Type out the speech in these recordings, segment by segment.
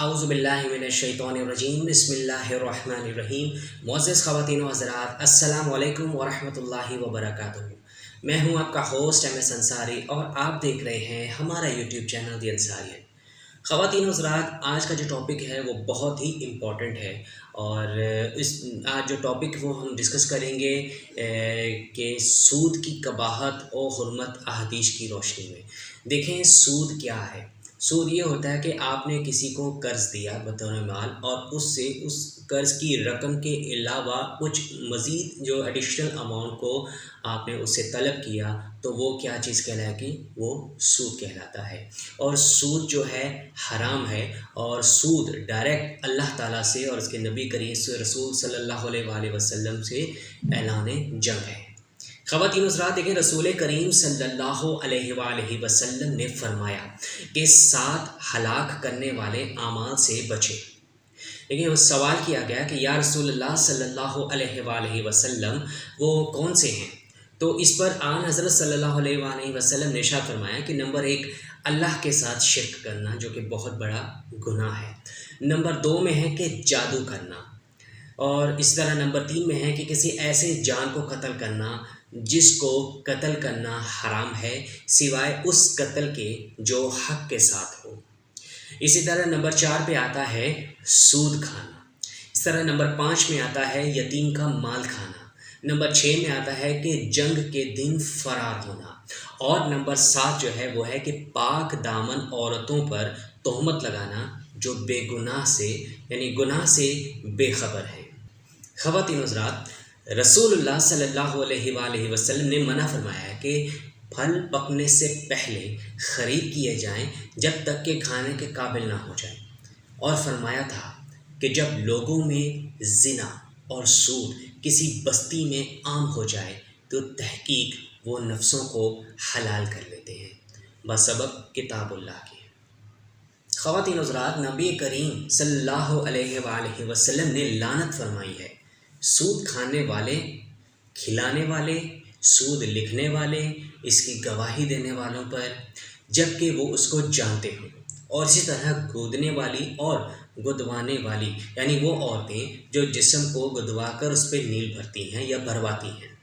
اعوذ باللہ من الشیطان الرجیم بسم اللہ الرحمن الرحیم۔ معزز خواتین و حضرات، السلام علیکم ورحمۃ اللہ وبرکاتہ۔ میں ہوں آپ کا ہوسٹ ایم ایس انصاری اور آپ دیکھ رہے ہیں ہمارا یوٹیوب چینل دی انصاریت۔ خواتین و حضرات، آج کا جو ٹاپک ہے وہ بہت ہی امپورٹنٹ ہے اور آج جو ٹاپک وہ ہم ڈسکس کریں گے کہ سود کی قباحت و حرمت احادیث کی روشنی میں۔ دیکھیں سود کیا ہے۔ سود یہ ہوتا ہے کہ آپ نے کسی کو قرض دیا بطور مال اور اس سے اس قرض کی رقم کے علاوہ کچھ مزید جو ایڈیشنل اماؤنٹ کو آپ نے اس سے طلب کیا تو وہ کیا چیز کہلائے گی؟ وہ سود کہلاتا ہے۔ اور سود جو ہے حرام ہے اور سود ڈائریکٹ اللہ تعالیٰ سے اور اس کے نبی کریم رسول صلی اللہ علیہ وآلہ وسلم سے اعلان جنگ ہے۔ خواتین حضرات، دیکھیں رسول کریم صلی اللہ علیہ وآلہ وسلم نے فرمایا کہ 7 ہلاک کرنے والے اعمال سے بچے۔ لیکن سوال کیا گیا کہ یا رسول اللہ صلی اللہ علیہ وآلہ وسلم وہ کون سے ہیں؟ تو اس پر آن حضرت صلی اللہ علیہ وآلہ وسلم نے ارشاد فرمایا کہ نمبر 1 اللہ کے ساتھ شرک کرنا جو کہ بہت بڑا گناہ ہے۔ نمبر 2 میں ہے کہ جادو کرنا، اور اس طرح نمبر 3 میں ہے کہ کسی ایسے جان کو قتل کرنا جس کو قتل کرنا حرام ہے سوائے اس قتل کے جو حق کے ساتھ ہو۔ اسی طرح نمبر 4 پہ آتا ہے سود کھانا۔ اس طرح نمبر 5 میں آتا ہے یتیم کا مال کھانا۔ نمبر 6 میں آتا ہے کہ جنگ کے دن فرار ہونا، اور نمبر 7 جو ہے وہ ہے کہ پاک دامن عورتوں پر تہمت لگانا جو بے گناہ سے یعنی گناہ سے بے خبر ہے۔ خواتین حضرات، رسول اللہ صلی اللہ علیہ وآلہ وسلم نے منع فرمایا ہے کہ پھل پکنے سے پہلے خرید کیے جائیں جب تک کہ کھانے کے قابل نہ ہو جائیں، اور فرمایا تھا کہ جب لوگوں میں زنا اور سود کسی بستی میں عام ہو جائے تو تحقیق وہ نفسوں کو حلال کر لیتے ہیں بسبب کتاب اللہ کے۔ خواتین حضرات، نبی کریم صلی اللہ علیہ وآلہ وسلم نے لعنت فرمائی ہے سود کھانے والے، کھلانے والے، سود لکھنے والے، اس کی گواہی دینے والوں پر، جب کہ وہ اس کو جانتے ہوں، اور اسی طرح گودنے والی اور گدوانے والی یعنی وہ عورتیں جو جسم کو گدوا کر اس پہ نیل بھرتی ہیں یا بھرواتی ہیں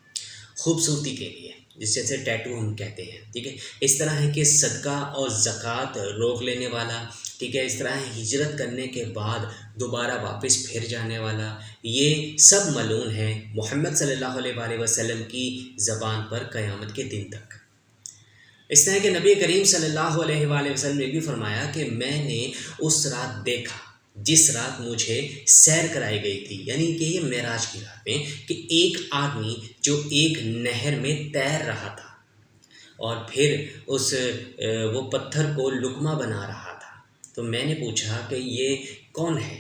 خوبصورتی کے لیے، جسے ٹیٹو ہم کہتے ہیں، ٹھیک ہے۔ اس طرح ہے کہ صدقہ اور زکوٰۃ روک لینے والا، ٹھیک ہے۔ اس طرح ہجرت کرنے کے بعد دوبارہ واپس پھر جانے والا، یہ سب ملعون ہیں محمد صلی اللہ علیہ وآلہ وسلم کی زبان پر قیامت کے دن تک۔ اس طرح کہ نبی کریم صلی اللہ علیہ وآلہ وسلم نے بھی فرمایا کہ میں نے اس رات دیکھا جس رات مجھے سیر کرائی گئی تھی، یعنی کہ یہ معراج کی رات میں، کہ ایک آدمی جو ایک نہر میں تیر رہا تھا اور پھر وہ پتھر کو لقمہ بنا رہا تھا۔ تو میں نے پوچھا کہ یہ کون ہے؟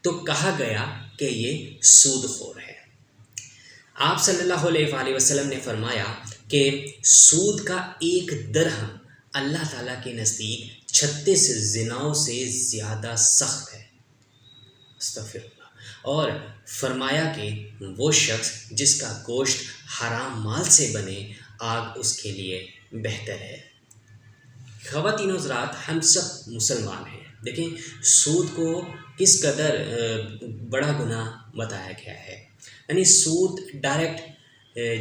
تو کہا گیا کہ یہ سود خور ہے۔ آپ صلی اللہ علیہ وآلہ وسلم نے فرمایا کہ سود کا 1 درہم اللہ تعالیٰ کے نزدیک 36 زناؤں سے زیادہ سخت ہے، استغفر اللہ، اور فرمایا کہ وہ شخص جس کا گوشت حرام مال سے بنے آگ اس کے لیے بہتر ہے۔ خواتین و حضرات، ہم سب مسلمان ہیں، دیکھیں سود کو کس قدر بڑا گناہ بتایا گیا ہے، یعنی سود ڈائریکٹ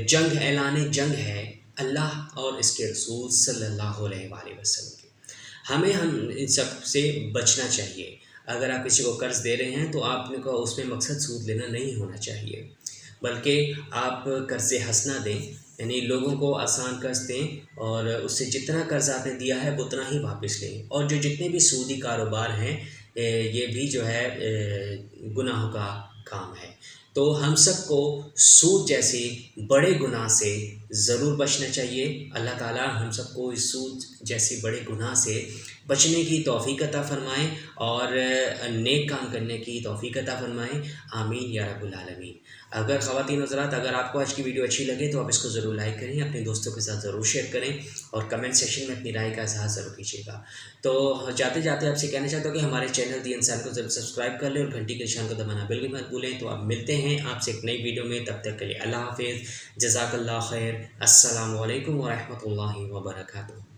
جنگ اعلان جنگ ہے اللہ اور اس کے رسول صلی اللہ علیہ وآلہ وسلم کے۔ ہم ان سب سے بچنا چاہیے۔ اگر آپ کسی کو قرض دے رہے ہیں تو آپ کو اس میں مقصد سود لینا نہیں ہونا چاہیے، بلکہ آپ قرض حسنہ دیں، یعنی لوگوں کو آسان قرض دیں اور اس سے جتنا قرض آپ نے دیا ہے اتنا ہی واپس لیں۔ اور جو جتنے بھی سودی کاروبار ہیں یہ بھی جو ہے گناہوں کا کام ہے۔ تو ہم سب کو سود جیسے بڑے گناہ سے ضرور بچنا چاہیے۔ اللہ تعالیٰ ہم سب کو اس سود جیسے بڑے گناہ سے بچنے کی توفیق عطا فرمائیں اور نیک کام کرنے کی توفیق عطا فرمائیں، آمین یا رب العالمین۔ اگر خواتین حضرات، اگر آپ کو آج کی ویڈیو اچھی لگے تو آپ اس کو ضرور لائک کریں، اپنے دوستوں کے ساتھ ضرور شیئر کریں اور کمنٹ سیکشن میں اپنی رائے کا اظہار ضرور کیجیے گا۔ تو جاتے جاتے آپ سے کہنا چاہتا ہوں کہ ہمارے چینل دی انصار کو ضرور سبسکرائب کر لیں اور گھنٹی کے نشان کو دبانا بالکل مت بھولیں۔ تو آپ ملتے ہیں آپ سے ایک نئی ویڈیو میں، تب تک کے لیے اللہ حافظ، جزاک اللہ خیر، السلام علیکم ورحمۃ اللہ وبرکاتہ۔